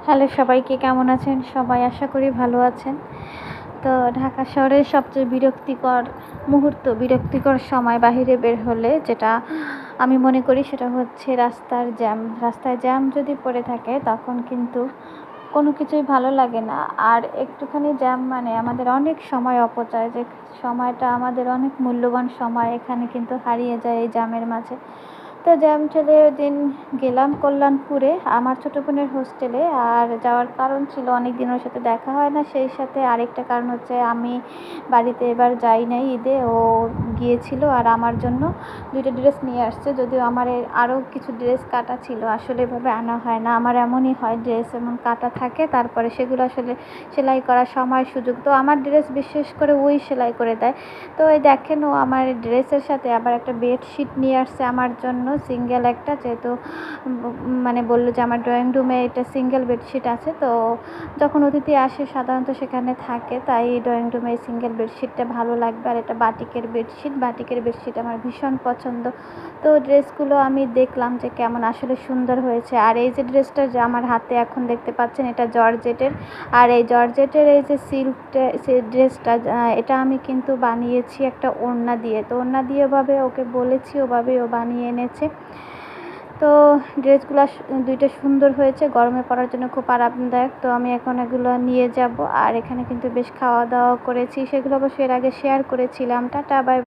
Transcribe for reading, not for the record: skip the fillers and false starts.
Hello সবাইকে, কেমন আছেন সবাই? আশা করি ভালো আছেন। তো ঢাকা শহরের সবচেয়ে বিরক্তিকর সময় বাহিরে বের হলে যেটা আমি মনে করি সেটা হচ্ছে রাস্তার জ্যাম। রাস্তায় জ্যাম যদি পড়ে থাকে তখন কিন্তু কোনো কিছুই ভালো লাগে না। আর একটুখানি জ্যাম মানে আমাদের অনেক সময় অপচয়, যে সময়টা আমাদের অনেক মূল্যবান সময় এখানে কিন্তু হারিয়ে যায় এই জ্যামের মাঝে। তো জ্যাম ঠেলে ওইদিন গেলাম কল্যাণপুরে আমার ছোটো বোনের হোস্টেলে। আর যাওয়ার কারণ ছিল অনেক দিন ওর সাথে দেখা হয় না, সেই সাথে আরেকটা কারণ হচ্ছে আমি বাড়িতে এবার যাই নাই ঈদে, ও গিয়েছিল আর আমার জন্য 2টা ড্রেস নিয়ে আসছে। যদিও আমার আরও কিছু ড্রেস কাটা ছিল, আসলে এভাবে আনা হয় না। আমার এমনই হয়, ড্রেস এমন কাটা থাকে তারপরে সেগুলো আসলে সেলাই করার সময় সুযোগ, তো আমার ড্রেস বিশেষ করে ওই সেলাই করে দেয়। তো এই দেখেন, ও আমার ড্রেসের সাথে আবার একটা বেডশিট নিয়ে আসছে আমার জন্য, সিঙ্গেল একটা, যেহেতু মানে বললো যে আমার ড্রয়িং রুমে এটা সিঙ্গেল বেডশিট আছে। তো যখন অতিথি আসে সাধারণত সেখানে থাকে, তাই ড্রয়িং রুমে এই সিঙ্গেল বেডশিটটা ভালো লাগবে। আর এটা বাটিকের বেডশিট আমার ভীষণ পছন্দ। তো ড্রেসগুলো আমি দেখলাম যে কেমন আসলে সুন্দর হয়েছে। আর এই যে ড্রেসটা যে আমার হাতে এখন দেখতে পাচ্ছেন, এটা জর্জেটের। আর এই জর্জেটের এই যে ড্রেসটা, এটা আমি কিন্তু বানিয়েছি একটা ওড়না দিয়ে। তো ওড়না দিয়ে ওভাবে ওকে বলেছি, ওভাবেই ও বানিয়ে এনেছে। তো ড্রেসগুলো 2টা সুন্দর হয়েছে, গরমে পরার জন্য খুব আরামদায়ক। তো আমি এখন এগুলো নিয়ে যাব। আর এখানে কিন্তু বেশ খাওয়া দাওয়া করেছি, সেগুলো অবশ্য এর আগে শেয়ার করেছিলাম। Tata, by.